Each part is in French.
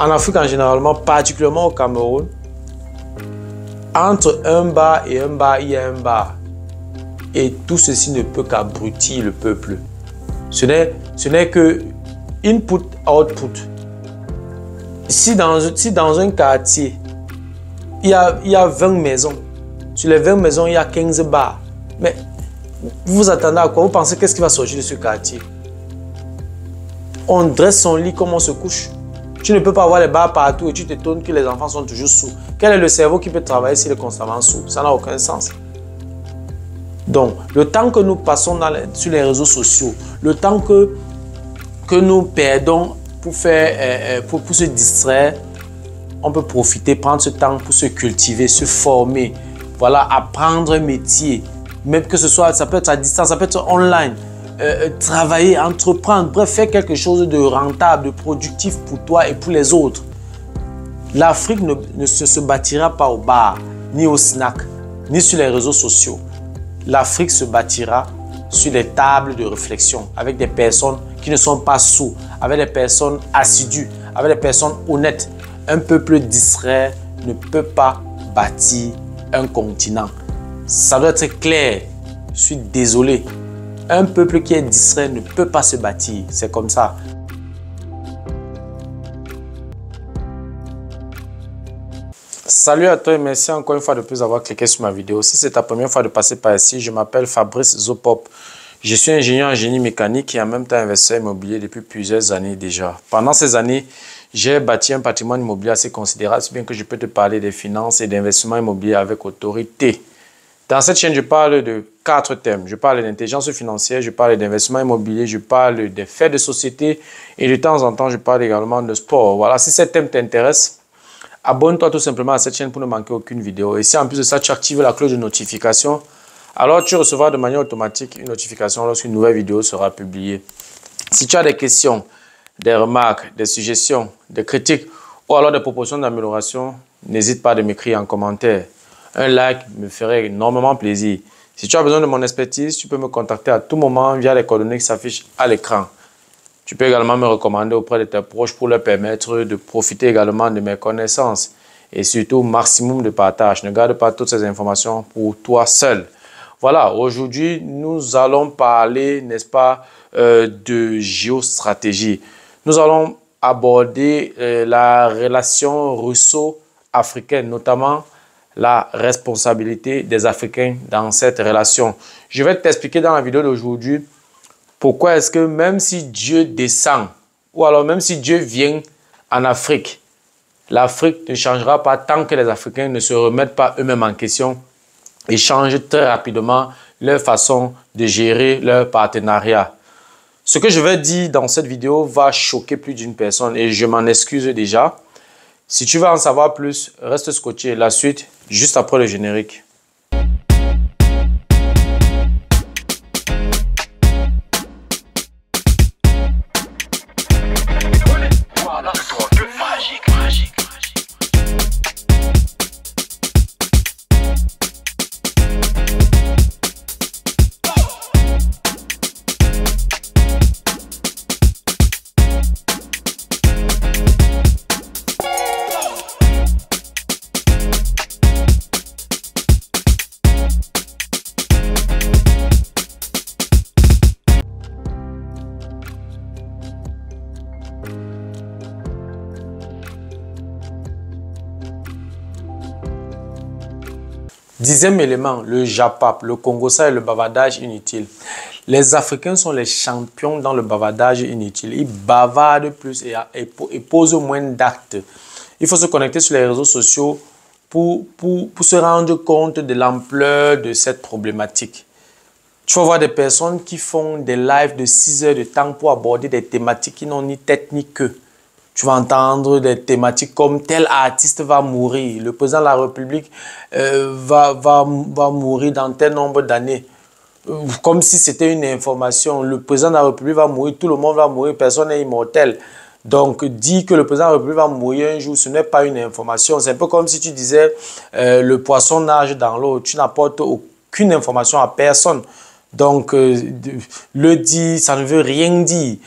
en Afrique en généralement, particulièrement au Cameroun, entre un bar et un bar, il y a un bar. Et tout ceci ne peut qu'abrutir le peuple. Ce n'est que input, output. Si dans un quartier, il y a 20 maisons, sur les 20 maisons, il y a 15 bars. Mais vous vous attendez à quoi? Vous pensez qu'est-ce qui va sortir de ce quartier? On dresse son lit comme on se couche. Tu ne peux pas avoir les bars partout et tu t'étonnes que les enfants sont toujours sourds. Quel est le cerveau qui peut travailler s'il est constamment sourd? Ça n'a aucun sens. Donc, le temps que nous passons sur les réseaux sociaux, le temps que nous perdons pour se distraire, on peut profiter, prendre ce temps pour se cultiver, se former, voilà, apprendre un métier, même que ce soit, ça peut être à distance, ça peut être online, travailler, entreprendre, bref, faire quelque chose de rentable, de productif pour toi et pour les autres. L'Afrique ne se bâtira pas au bar, ni au snack, ni sur les réseaux sociaux. L'Afrique se bâtira sur les tables de réflexion avec des personnes qui ne sont pas sourds, avec des personnes assidues, avec des personnes honnêtes. Un peuple distrait ne peut pas bâtir un continent. Ça doit être clair. Je suis désolé. Un peuple qui est distrait ne peut pas se bâtir. C'est comme ça. Salut à toi et merci encore une fois de plus d'avoir cliqué sur ma vidéo. Si c'est ta première fois de passer par ici, je m'appelle Fabrice Zopop. Je suis ingénieur en génie mécanique et en même temps investisseur immobilier depuis plusieurs années déjà. Pendant ces années, j'ai bâti un patrimoine immobilier assez considérable, si bien que je peux te parler des finances et d'investissement immobilier avec autorité. Dans cette chaîne, je parle de 4 thèmes. Je parle d'intelligence financière, je parle d'investissement immobilier, je parle des faits de société et de temps en temps, je parle également de sport. Voilà, si ces thèmes t'intéressent, abonne-toi tout simplement à cette chaîne pour ne manquer aucune vidéo. Et si en plus de ça, tu actives la cloche de notification, alors tu recevras de manière automatique une notification lorsqu'une nouvelle vidéo sera publiée. Si tu as des questions, des remarques, des suggestions, des critiques ou alors des propositions d'amélioration, n'hésite pas à m'écrire en commentaire. Un like me ferait énormément plaisir. Si tu as besoin de mon expertise, tu peux me contacter à tout moment via les coordonnées qui s'affichent à l'écran. Tu peux également me recommander auprès de tes proches pour leur permettre de profiter également de mes connaissances. Et surtout, maximum de partage. Ne garde pas toutes ces informations pour toi seul. Voilà, aujourd'hui, nous allons parler, n'est-ce pas, de géostratégie. Nous allons aborder la relation russo-africaine, notamment la responsabilité des Africains dans cette relation. Je vais t'expliquer dans la vidéo d'aujourd'hui pourquoi est-ce que même si Dieu descend, ou alors même si Dieu vient en Afrique, l'Afrique ne changera pas tant que les Africains ne se remettent pas eux-mêmes en question et changent très rapidement leur façon de gérer leur partenariat. Ce que je vais dire dans cette vidéo va choquer plus d'une personne et je m'en excuse déjà. Si tu veux en savoir plus, reste scotché. La suite, juste après le générique. Dixième élément, le japap, le congossa et le bavardage inutile. Les Africains sont les champions dans le bavardage inutile. Ils bavardent plus et posent moins d'actes. Il faut se connecter sur les réseaux sociaux pour se rendre compte de l'ampleur de cette problématique. Tu vas voir des personnes qui font des lives de 6 heures de temps pour aborder des thématiques qui n'ont ni tête ni queue. Tu vas entendre des thématiques comme tel artiste va mourir, le président de la République va mourir dans tel nombre d'années. Comme si c'était une information. Le président de la République va mourir, tout le monde va mourir, personne n'est immortel. Donc, dire que le président de la République va mourir un jour, ce n'est pas une information. C'est un peu comme si tu disais le poisson nage dans l'eau. Tu n'apportes aucune information à personne. Donc, le dire, ça ne veut rien dire.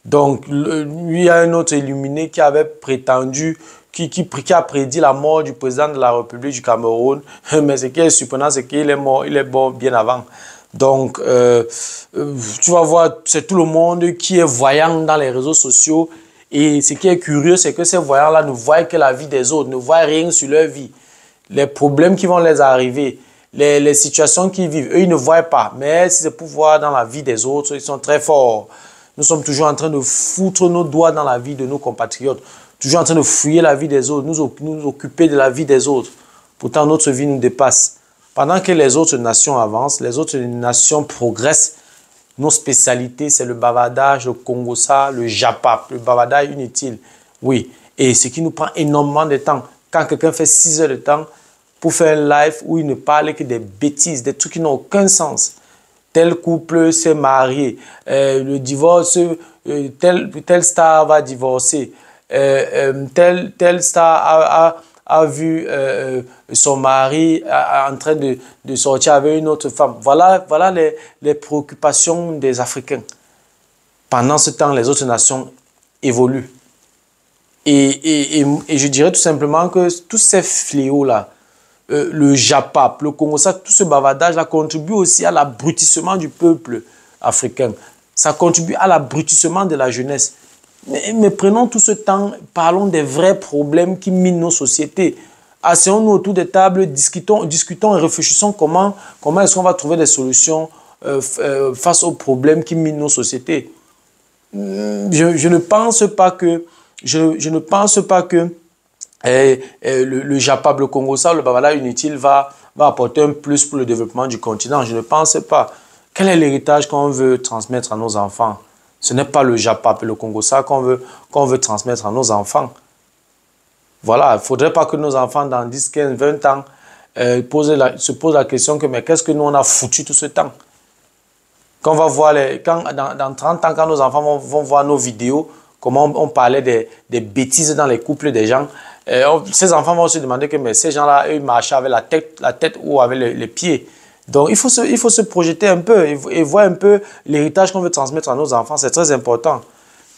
Donc, il y a un autre illuminé qui avait prétendu, qui a prédit la mort du président de la République du Cameroun. Mais ce qui est surprenant, c'est qu'il est mort, il est mort bien avant. Donc, tu vas voir, c'est tout le monde qui est voyant dans les réseaux sociaux. Et ce qui est curieux, c'est que ces voyants-là ne voient que la vie des autres, ne voient rien sur leur vie. Les problèmes qui vont les arriver, les situations qu'ils vivent, eux, ils ne voient pas. Mais si c'est pour voir dans la vie des autres, ils sont très forts. Nous sommes toujours en train de foutre nos doigts dans la vie de nos compatriotes, toujours en train de fouiller la vie des autres, nous occuper de la vie des autres. Pourtant, notre vie nous dépasse. Pendant que les autres nations avancent, les autres nations progressent, nos spécialités, c'est le bavardage, le Congossa, le Japap, le bavardage inutile. Oui, et ce qui nous prend énormément de temps. Quand quelqu'un fait 6 heures de temps pour faire un live où il ne parle que des bêtises, des trucs qui n'ont aucun sens. Tel couple s'est marié, le divorce, tel star va divorcer, tel star a vu son mari en train de sortir avec une autre femme. Voilà les préoccupations des Africains. Pendant ce temps, les autres nations évoluent. Et je dirais tout simplement que tous ces fléaux-là, le Japap, le Congo, ça, tout ce bavardage-là contribue aussi à l'abrutissement du peuple africain. Ça contribue à l'abrutissement de la jeunesse. Mais prenons tout ce temps, parlons des vrais problèmes qui minent nos sociétés. Asseyons-nous autour des tables, discutons et réfléchissons comment est-ce qu'on va trouver des solutions face aux problèmes qui minent nos sociétés. Je ne pense pas que le Japap, le Congo, ça, le bavardage inutile va apporter un plus pour le développement du continent. Je ne pense pas. Quel est l'héritage qu'on veut transmettre à nos enfants? Ce n'est pas le Japap et le Congo, ça qu'on veut transmettre à nos enfants. Voilà, il ne faudrait pas que nos enfants, dans 10, 15, 20 ans, se posent la question que mais qu'est-ce que nous on a foutu tout ce temps? Quand on va voir dans 30 ans, quand nos enfants vont voir nos vidéos, comment on parlait des bêtises dans les couples des gens, ces enfants vont se demander que mais ces gens-là, ils marchaient avec la tête ou avec les pieds. Donc, il faut se projeter un peu et voir un peu l'héritage qu'on veut transmettre à nos enfants. C'est très important.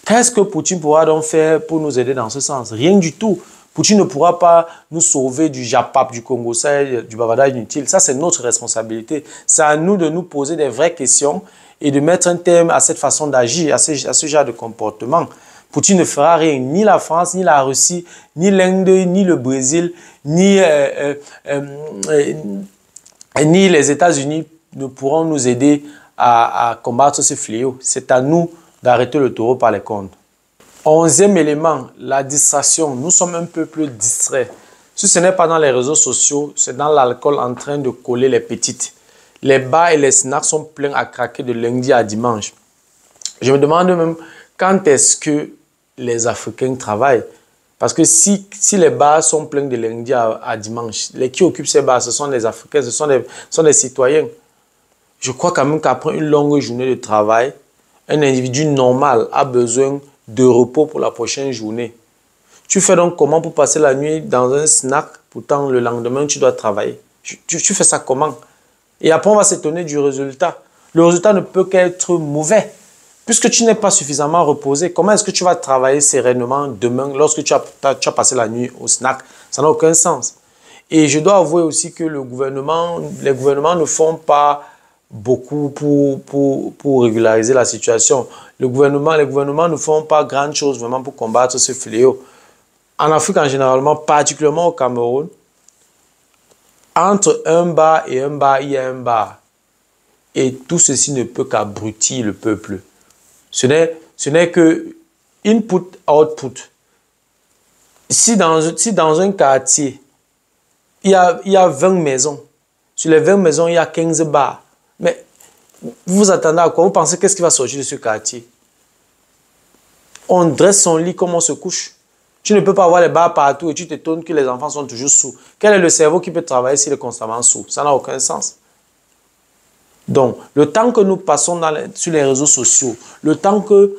Qu'est-ce que Poutine pourra donc faire pour nous aider dans ce sens? Rien du tout. Poutine ne pourra pas nous sauver du Japap, du Congo, du bavardage inutile. Ça, c'est notre responsabilité. C'est à nous de nous poser des vraies questions et de mettre un terme à cette façon d'agir, à ce genre de comportement. Poutine ne fera rien. Ni la France, ni la Russie, ni l'Inde, ni le Brésil, ni les États-Unis ne pourront nous aider à combattre ce fléau. C'est à nous d'arrêter le taureau par les cornes. 11e élément, la distraction. Nous sommes un peu plus distraits. Si ce n'est pas dans les réseaux sociaux, c'est dans l'alcool en train de coller les petites. Les bars et les snacks sont pleins à craquer de lundi à dimanche. Je me demande même quand est-ce que les Africains travaillent. Parce que si les bars sont pleins de lundi à dimanche, qui occupent ces bars, ce sont les Africains, ce sont des citoyens. Je crois quand même qu'après une longue journée de travail, un individu normal a besoin de repos pour la prochaine journée. Tu fais donc comment pour passer la nuit dans un snack, pourtant le lendemain tu dois travailler? Tu fais ça comment? Et après on va s'étonner du résultat. Le résultat ne peut qu'être mauvais. Puisque tu n'es pas suffisamment reposé, comment est-ce que tu vas travailler sereinement demain lorsque tu as passé la nuit au snack? Ça n'a aucun sens. Et je dois avouer aussi que les gouvernements ne font pas beaucoup pour régulariser la situation. Les gouvernements ne font pas grand chose vraiment pour combattre ce fléau. En Afrique en généralement, particulièrement au Cameroun, entre un bar et un bar, il y a un bar. Et tout ceci ne peut qu'abrutir le peuple. Ce n'est que input, output. Si dans un quartier, il y a 20 maisons, sur les 20 maisons, il y a 15 bars. Mais vous vous attendez à quoi? Vous pensez qu'est-ce qui va sortir de ce quartier? On dresse son lit comme on se couche. Tu ne peux pas avoir les bars partout et tu t'étonnes que les enfants sont toujours sourds. Quel est le cerveau qui peut travailler s'il est constamment sourd? Ça n'a aucun sens. Donc, le temps que nous passons sur les réseaux sociaux, le temps que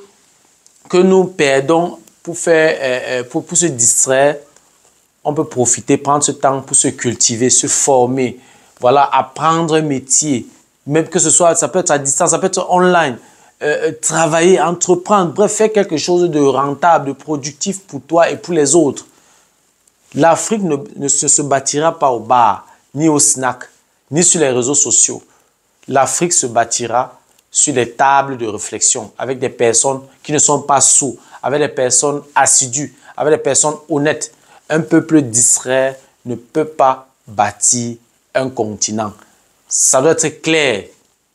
nous perdons pour se distraire, on peut profiter, prendre ce temps pour se cultiver, se former, voilà, apprendre un métier. Même que ce soit, ça peut être à distance, ça peut être online. travailler, entreprendre, bref, faire quelque chose de rentable, de productif pour toi et pour les autres. L'Afrique ne se bâtira pas au bar, ni au snack, ni sur les réseaux sociaux. L'Afrique se bâtira sur des tables de réflexion avec des personnes qui ne sont pas sourds, avec des personnes assidues, avec des personnes honnêtes. Un peuple distrait ne peut pas bâtir un continent. Ça doit être clair.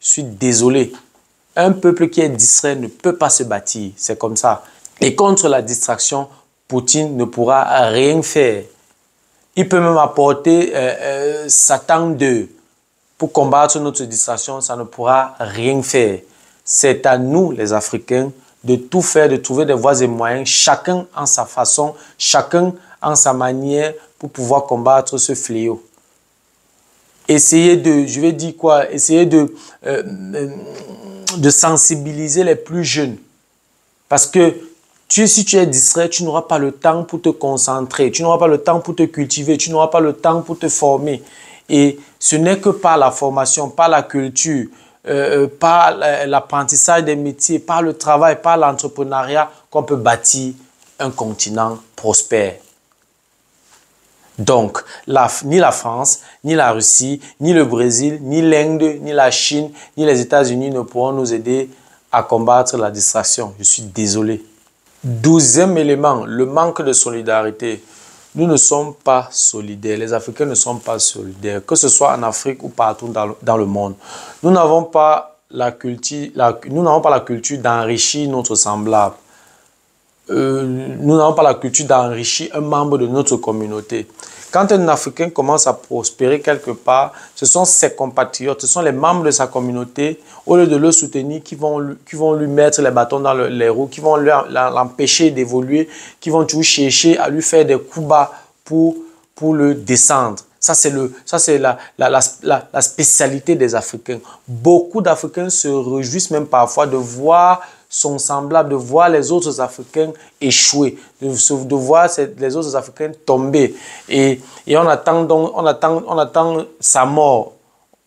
Je suis désolé. Un peuple qui est distrait ne peut pas se bâtir. C'est comme ça. Et contre la distraction, Poutine ne pourra rien faire. Il peut même apporter Satan 2 pour combattre notre distraction. Ça ne pourra rien faire. C'est à nous, les Africains, de tout faire, de trouver des voies et moyens, chacun en sa façon, chacun en sa manière pour pouvoir combattre ce fléau. Essayez de, je vais dire quoi, essayez de sensibiliser les plus jeunes. Parce que si tu es distrait, tu n'auras pas le temps pour te concentrer, tu n'auras pas le temps pour te cultiver, tu n'auras pas le temps pour te former. Et ce n'est que par la formation, par la culture, par l'apprentissage des métiers, par le travail, par l'entrepreneuriat qu'on peut bâtir un continent prospère. Donc, ni la France, ni la Russie, ni le Brésil, ni l'Inde, ni la Chine, ni les États-Unis ne pourront nous aider à combattre la distraction. Je suis désolé. 12e élément, le manque de solidarité. Nous ne sommes pas solidaires. Les Africains ne sont pas solidaires, que ce soit en Afrique ou partout dans le monde. Nous n'avons pas la culture d'enrichir notre semblable. Nous n'avons pas la culture d'enrichir un membre de notre communauté. Quand un Africain commence à prospérer quelque part, ce sont ses compatriotes, ce sont les membres de sa communauté, au lieu de le soutenir, qui vont lui mettre les bâtons dans les roues, qui vont l'empêcher d'évoluer, qui vont toujours chercher à lui faire des coups bas pour le descendre. Ça, c'est la spécialité des Africains. Beaucoup d'Africains se réjouissent même parfois de voir son semblable, de voir les autres Africains échouer, de voir les autres Africains tomber. Et on attend sa mort.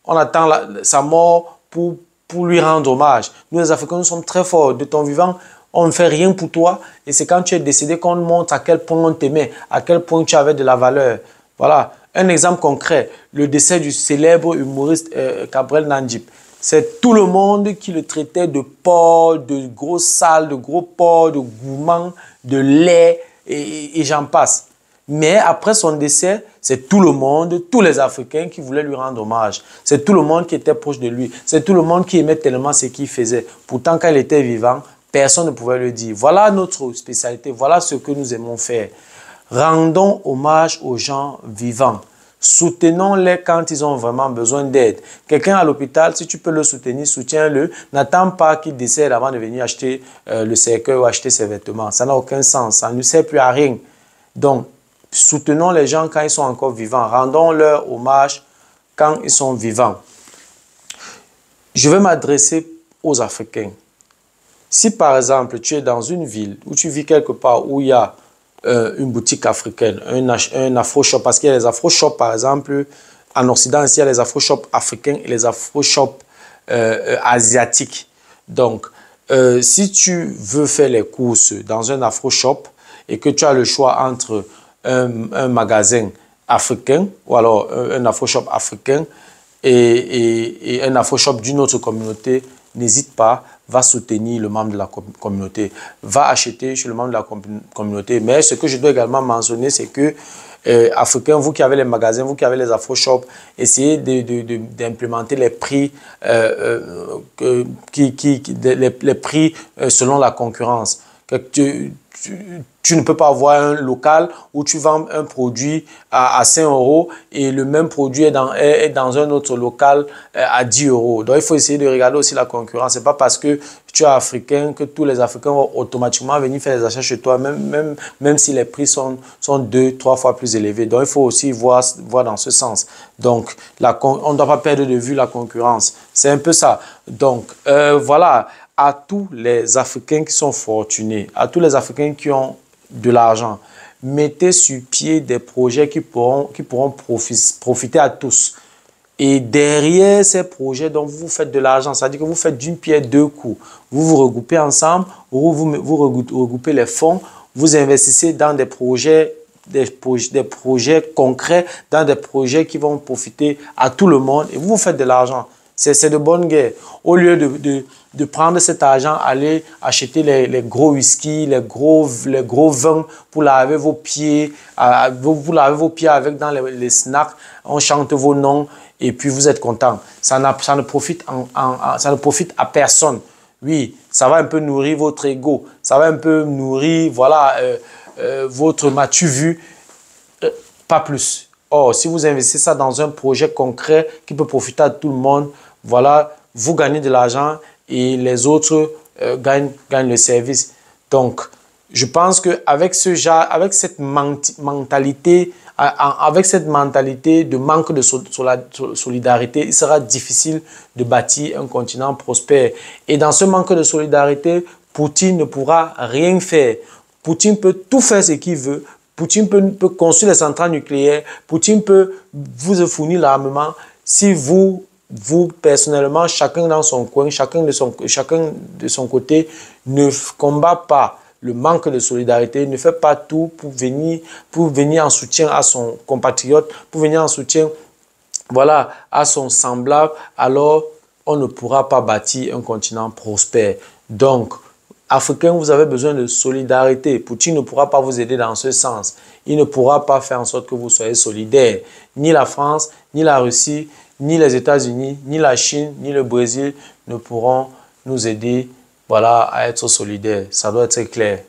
On attend sa mort pour lui rendre hommage. Nous, les Africains, nous sommes très forts. De ton vivant, on ne fait rien pour toi. Et c'est quand tu es décédé qu'on montre à quel point on t'aimait, à quel point tu avais de la valeur. Voilà. Un exemple concret, le décès du célèbre humoriste Gabriel Nandjip. C'est tout le monde qui le traitait de porc, de gros sale, de gros porc, de gourmand, de lait et j'en passe. Mais après son décès, c'est tout le monde, tous les Africains qui voulaient lui rendre hommage. C'est tout le monde qui était proche de lui. C'est tout le monde qui aimait tellement ce qu'il faisait. Pourtant, quand il était vivant, personne ne pouvait le dire. Voilà notre spécialité, voilà ce que nous aimons faire. Rendons hommage aux gens vivants. Soutenons-les quand ils ont vraiment besoin d'aide. Quelqu'un à l'hôpital, si tu peux le soutenir, soutiens-le. N'attends pas qu'il décède avant de venir acheter le cercueil ou acheter ses vêtements. Ça n'a aucun sens. Ça ne sert plus à rien. Donc, soutenons les gens quand ils sont encore vivants. Rendons-leur hommage quand ils sont vivants. Je vais m'adresser aux Africains. Si par exemple, tu es dans une ville où tu vis quelque part où il y a une boutique africaine, un afro-shop, parce qu'il y a les afro-shops, par exemple, en Occident, ici, il y a les afro-shops africains et les afro-shops asiatiques. Donc, si tu veux faire les courses dans un afro-shop et que tu as le choix entre un magasin africain ou alors un afro-shop africain et un afro-shop d'une autre communauté, n'hésite pas, va soutenir le membre de la communauté, va acheter chez le membre de la communauté. Mais ce que je dois également mentionner, c'est que Africains, vous qui avez les magasins, vous qui avez les afro-shops, essayez d'implémenter les prix, les prix selon la concurrence. Tu ne peux pas avoir un local où tu vends un produit à 5 € et le même produit est dans un autre local à 10 €. Donc, il faut essayer de regarder aussi la concurrence. Ce n'est pas parce que tu es africain que tous les Africains vont automatiquement venir faire des achats chez toi, même si les prix sont 2-3 fois plus élevés. Donc, il faut aussi voir dans ce sens. Donc, on ne doit pas perdre de vue la concurrence. C'est un peu ça. Donc, voilà. À tous les Africains qui sont fortunés, à tous les Africains qui ont de l'argent, mettez sur pied des projets qui pourront profiter à tous. Et derrière ces projets, donc, vous faites de l'argent. C'est-à-dire que vous faites d'une pierre deux coups. Vous vous regroupez ensemble, vous regroupez les fonds, vous investissez dans des projets concrets, dans des projets qui vont profiter à tout le monde et vous faites de l'argent. C'est de bonne guerre. Au lieu de prendre cet argent, aller acheter les gros whisky, les gros vins pour laver vos pieds, vous lavez vos pieds avec dans les snacks, on chante vos noms et puis vous êtes content. Ça ne profite à personne. Oui, ça va un peu nourrir votre ego, ça va un peu nourrir, voilà, votre m'as-tu vu, pas plus. Or, si vous investissez ça dans un projet concret qui peut profiter à tout le monde, voilà, vous gagnez de l'argent et les autres gagnent le service. Donc, je pense qu'avec cette mentalité, de manque de solidarité, il sera difficile de bâtir un continent prospère. Et dans ce manque de solidarité, Poutine ne pourra rien faire. Poutine peut tout faire ce qu'il veut. Poutine peut construire les centrales nucléaires. Poutine peut vous fournir l'armement. Si vous, personnellement, chacun dans son coin, chacun de son côté, ne combat pas le manque de solidarité, ne fait pas tout pour venir en soutien à son compatriote, pour venir en soutien, voilà, à son semblable, alors on ne pourra pas bâtir un continent prospère. Donc, Africains, vous avez besoin de solidarité. Poutine ne pourra pas vous aider dans ce sens. Il ne pourra pas faire en sorte que vous soyez solidaires. Ni la France, ni la Russie, ni les États-Unis, ni la Chine, ni le Brésil ne pourront nous aider, voilà, à être solidaires. Ça doit être clair.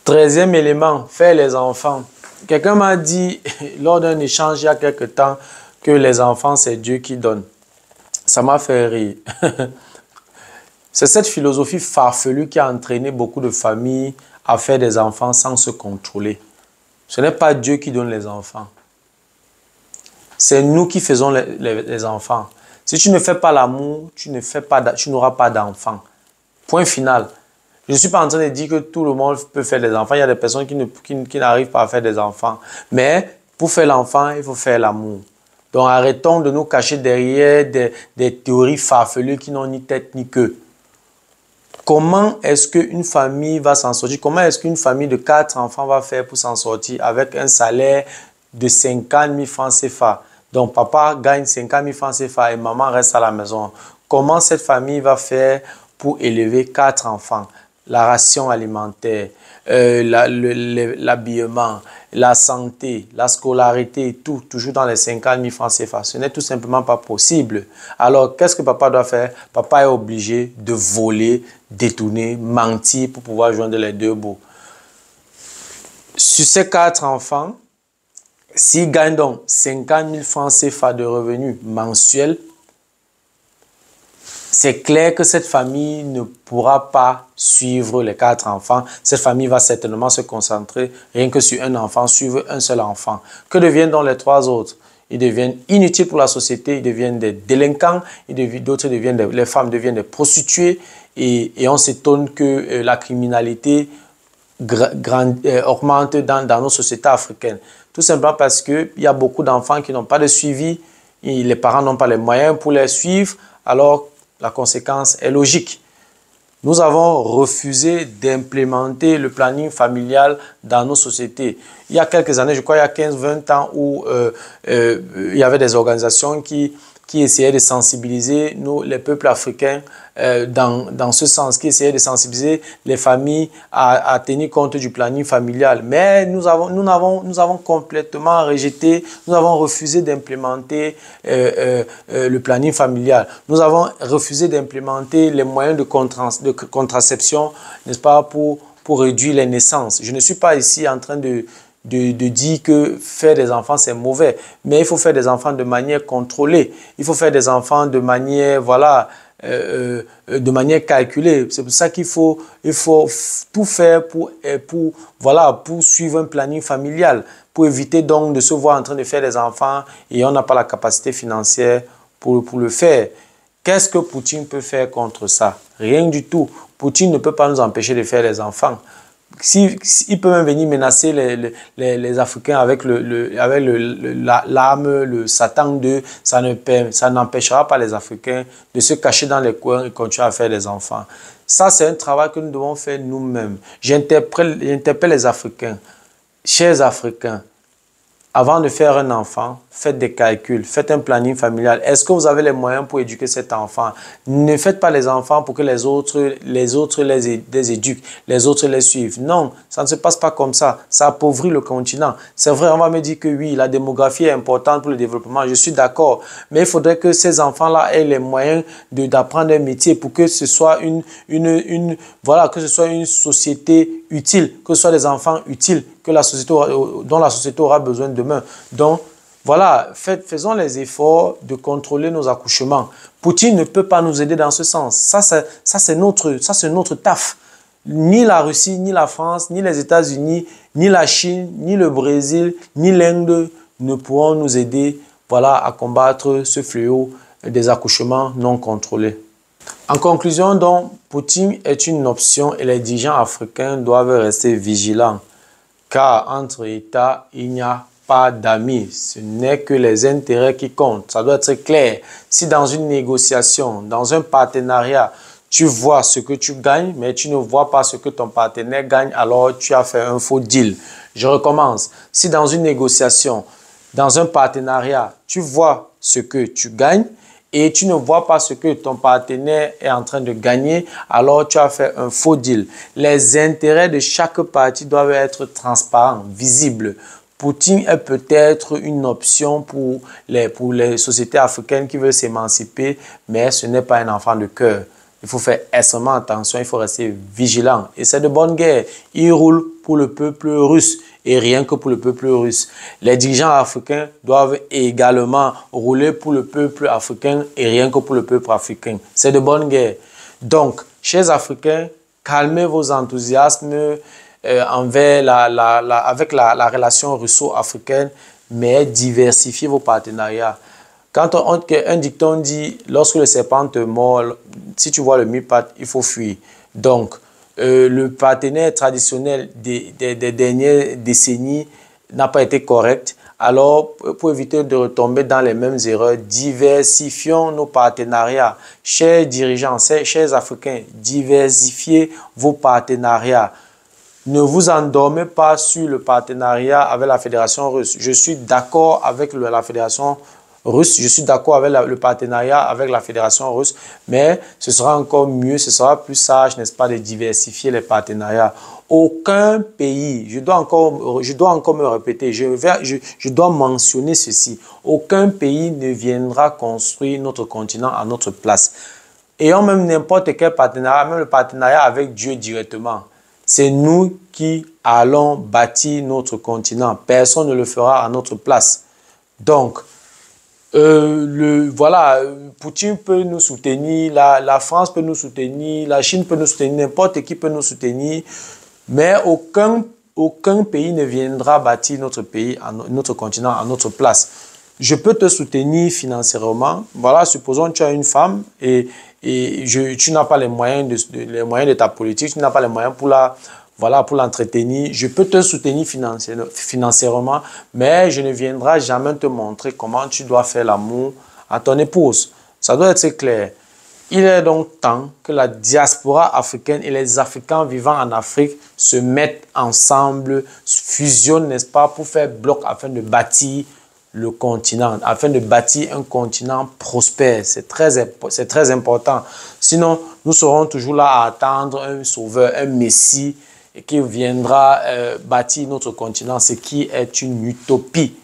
13e élément, faire les enfants. Quelqu'un m'a dit lors d'un échange il y a quelque temps que les enfants, c'est Dieu qui donne. Ça m'a fait rire. C'est cette philosophie farfelue qui a entraîné beaucoup de familles à faire des enfants sans se contrôler. Ce n'est pas Dieu qui donne les enfants. C'est nous qui faisons les enfants. Si tu ne fais pas l'amour, tu n'auras pas d'enfants. Point final. Je ne suis pas en train de dire que tout le monde peut faire des enfants. Il y a des personnes qui n'arrivent pas à faire des enfants. Mais pour faire l'enfant, il faut faire l'amour. Donc arrêtons de nous cacher derrière des théories farfelues qui n'ont ni tête ni queue. Comment est-ce qu'une famille va s'en sortir? Comment est-ce qu'une famille de 4 enfants va faire pour s'en sortir avec un salaire de 50 000 francs CFA? Donc, papa gagne 50 000 francs CFA et maman reste à la maison. Comment cette famille va faire pour élever 4 enfants? La ration alimentaire, l'habillement, la santé, la scolarité, tout, toujours dans les 50 000 francs CFA. Ce n'est tout simplement pas possible. Alors, qu'est-ce que papa doit faire? Papa est obligé de voler, détourner, mentir pour pouvoir joindre les deux bouts. Sur ces 4 enfants, s'il gagne donc 50 000 francs CFA de revenus mensuels, c'est clair que cette famille ne pourra pas suivre les 4 enfants. Cette famille va certainement se concentrer rien que sur un enfant, suivre un seul enfant. Que deviennent donc les 3 autres? Ils deviennent inutiles pour la société, ils deviennent des délinquants, d'autres deviennent les femmes deviennent des prostituées et on s'étonne que la criminalité augmente dans nos sociétés africaines. Tout simplement parce qu'il y a beaucoup d'enfants qui n'ont pas de suivi, et les parents n'ont pas les moyens pour les suivre, alors la conséquence est logique. Nous avons refusé d'implémenter le planning familial dans nos sociétés. Il y a quelques années, je crois il y a 15-20 ans, où il y avait des organisations qui essayaient de sensibiliser les peuples africains dans ce sens, qui essayaient de sensibiliser les familles à tenir compte du planning familial. Mais nous avons complètement rejeté, nous avons refusé d'implémenter le planning familial. Nous avons refusé d'implémenter les moyens de contraception, n'est-ce pas, pour réduire les naissances. Je ne suis pas ici en train de dire que faire des enfants c'est mauvais, mais il faut faire des enfants de manière contrôlée, il faut faire des enfants de manière, voilà, de manière calculée. C'est pour ça qu'il faut tout faire pour suivre un planning familial, pour éviter donc de se voir en train de faire des enfants et on n'a pas la capacité financière pour le faire. Qu'est-ce que Poutine peut faire contre ça? Rien du tout. Poutine ne peut pas nous empêcher de faire des enfants. il peut même venir menacer les Africains avec l'arme, le Satan 2, ça n'empêchera pas les Africains de se cacher dans les coins et continuer à faire des enfants. Ça, c'est un travail que nous devons faire nous-mêmes. J'interpelle les Africains, chers Africains, avant de faire un enfant, faites des calculs, faites un planning familial. Est-ce que vous avez les moyens pour éduquer cet enfant? Ne faites pas les enfants pour que les autres les éduquent, les autres les suivent. Non, ça ne se passe pas comme ça. Ça appauvrit le continent. C'est vrai, on va me dire que oui, la démographie est importante pour le développement. Je suis d'accord. Mais il faudrait que ces enfants-là aient les moyens d'apprendre un métier pour que ce soit que ce soit une société utile, que ce soit des enfants utiles dont la société aura besoin demain. Donc, voilà, faisons les efforts de contrôler nos accouchements. Poutine ne peut pas nous aider dans ce sens. Ça c'est notre taf. Ni la Russie, ni la France, ni les États-Unis, ni la Chine, ni le Brésil, ni l'Inde ne pourront nous aider, voilà, à combattre ce fléau des accouchements non contrôlés. En conclusion, donc, Poutine est une option et les dirigeants africains doivent rester vigilants. Car entre États, il n'y a pas d'amis. Ce n'est que les intérêts qui comptent. Ça doit être clair. Si dans une négociation, dans un partenariat, tu vois ce que tu gagnes, mais tu ne vois pas ce que ton partenaire gagne, alors tu as fait un faux deal. Je recommence. Si dans une négociation, dans un partenariat, tu vois ce que tu gagnes, et tu ne vois pas ce que ton partenaire est en train de gagner, alors tu as fait un faux deal. Les intérêts de chaque partie doivent être transparents, visibles. Poutine est peut-être une option pour les sociétés africaines qui veulent s'émanciper, mais ce n'est pas un enfant de cœur. Il faut faire extrêmement attention, il faut rester vigilant. Et c'est de bonne guerre. Il roule pour le peuple russe et rien que pour le peuple russe. Les dirigeants africains doivent également rouler pour le peuple africain et rien que pour le peuple africain. C'est de bonne guerre. Donc, chers Africains, calmez vos enthousiasmes avec la relation russo-africaine, mais diversifiez vos partenariats. Quand un dicton dit, lorsque le serpent te mord, si tu vois le mille-pattes, il faut fuir. Donc, le partenaire traditionnel des dernières décennies n'a pas été correct. Alors, pour éviter de retomber dans les mêmes erreurs, diversifions nos partenariats. Chers dirigeants, chers Africains, diversifiez vos partenariats. Ne vous endormez pas sur le partenariat avec la Fédération russe. Je suis d'accord avec la Fédération russe, je suis d'accord avec le partenariat avec la Fédération russe, mais ce sera encore mieux, ce sera plus sage, n'est-ce pas, de diversifier les partenariats. Aucun pays, je dois encore me répéter, je dois mentionner ceci, aucun pays ne viendra construire notre continent à notre place. Ayons même n'importe quel partenariat, même le partenariat avec Dieu directement. C'est nous qui allons bâtir notre continent. Personne ne le fera à notre place. Donc, voilà, Poutine peut nous soutenir, la France peut nous soutenir, la Chine peut nous soutenir, n'importe qui peut nous soutenir, mais aucun pays ne viendra bâtir notre pays, notre continent à notre place. Je peux te soutenir financièrement. Voilà, supposons que tu as une femme et tu n'as pas les moyens de ta politique, tu n'as pas les moyens pour l'entretenir. Je peux te soutenir financièrement, mais je ne viendrai jamais te montrer comment tu dois faire l'amour à ton épouse. Ça doit être clair. Il est donc temps que la diaspora africaine et les Africains vivant en Afrique se mettent ensemble, fusionnent, n'est-ce pas, pour faire bloc afin de bâtir le continent, afin de bâtir un continent prospère. C'est très important. Sinon, nous serons toujours là à attendre un sauveur, un messie qui viendra bâtir notre continent, ce qui est une utopie,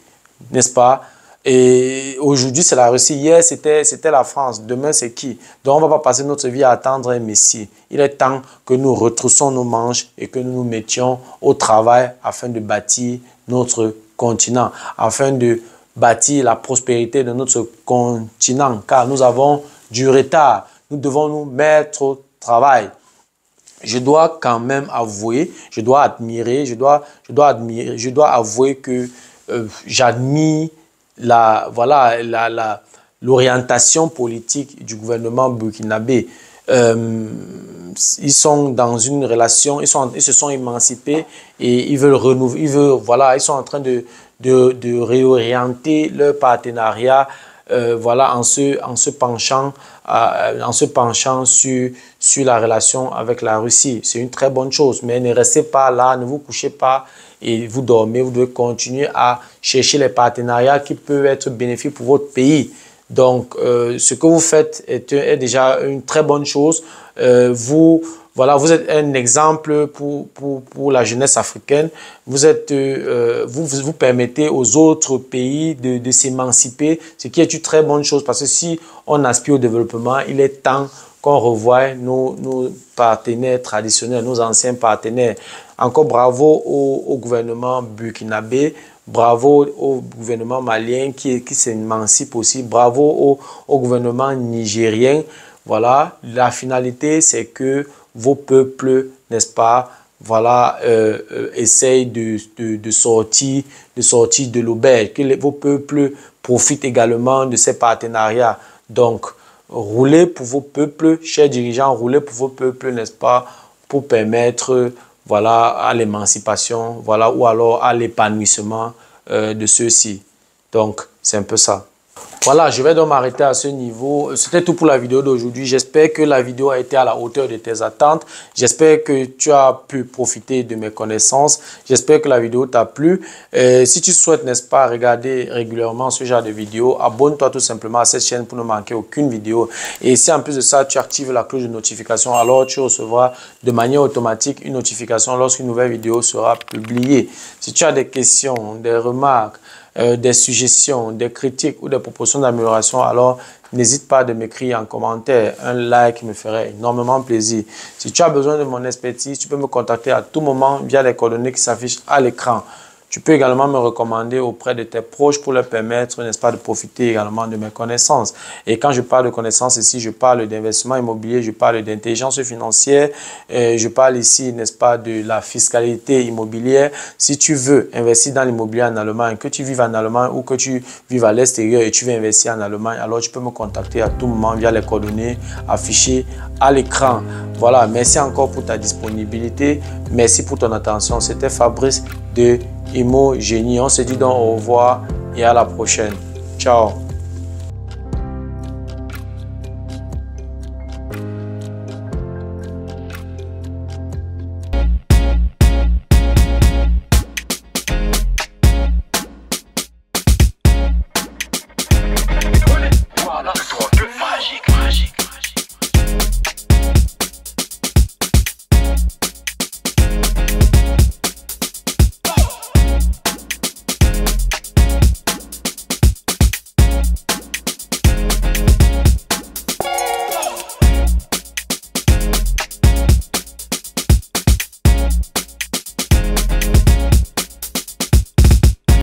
n'est-ce pas? Et aujourd'hui, c'est la Russie. Hier, c'était la France. Demain, c'est qui? Donc, on ne va pas passer notre vie à attendre un messie. Il est temps que nous retroussons nos manches et que nous nous mettions au travail afin de bâtir notre continent, afin de bâtir la prospérité de notre continent, car nous avons du retard. Nous devons nous mettre au travail. Je dois quand même avouer, je dois avouer que j'admire l'orientation politique du gouvernement burkinabé. ils sont dans une relation, ils se sont émancipés et ils veulent renouveler, voilà, ils sont en train de réorienter leur partenariat, voilà, en se penchant sur la relation avec la Russie. C'est une très bonne chose, mais ne restez pas là, ne vous couchez pas et vous dormez. Vous devez continuer à chercher les partenariats qui peuvent être bénéfiques pour votre pays. Donc, ce que vous faites est déjà une très bonne chose. Voilà, vous êtes un exemple pour la jeunesse africaine. Vous permettez aux autres pays de s'émanciper, ce qui est une très bonne chose parce que si on aspire au développement, il est temps qu'on revoie nos partenaires traditionnels, nos anciens partenaires. Encore bravo au gouvernement burkinabé. Bravo au gouvernement malien qui s'émancipe aussi. Bravo au gouvernement nigérien. Voilà, la finalité, c'est que vos peuples, n'est-ce pas, voilà, essayent de sortir de l'auberge, que vos peuples profitent également de ces partenariats. Donc, roulez pour vos peuples, chers dirigeants, roulez pour vos peuples, n'est-ce pas, pour permettre, voilà, à l'émancipation, voilà, ou alors à l'épanouissement de ceux-ci. Donc, c'est un peu ça. Voilà, je vais donc m'arrêter à ce niveau. C'était tout pour la vidéo d'aujourd'hui. J'espère que la vidéo a été à la hauteur de tes attentes. J'espère que tu as pu profiter de mes connaissances. J'espère que la vidéo t'a plu. Si tu souhaites, n'est-ce pas, regarder régulièrement ce genre de vidéos, abonne-toi tout simplement à cette chaîne pour ne manquer aucune vidéo. Et si en plus de ça, tu actives la cloche de notification, alors tu recevras de manière automatique une notification lorsqu'une nouvelle vidéo sera publiée. Si tu as des questions, des remarques, des suggestions, des critiques ou des propositions d'amélioration, alors n'hésite pas de m'écrire en commentaire. Un like me ferait énormément plaisir. Si tu as besoin de mon expertise, tu peux me contacter à tout moment via les coordonnées qui s'affichent à l'écran. Tu peux également me recommander auprès de tes proches pour leur permettre, n'est-ce pas, de profiter également de mes connaissances. Et quand je parle de connaissances ici, je parle d'investissement immobilier, je parle d'intelligence financière, je parle ici, n'est-ce pas, de la fiscalité immobilière. Si tu veux investir dans l'immobilier en Allemagne, que tu vives en Allemagne ou que tu vives à l'extérieur et tu veux investir en Allemagne, alors tu peux me contacter à tout moment via les coordonnées affichées à l'écran. Voilà, merci encore pour ta disponibilité. Merci pour ton attention. C'était Fabrice de Imo Génie. On se dit donc au revoir et à la prochaine. Ciao.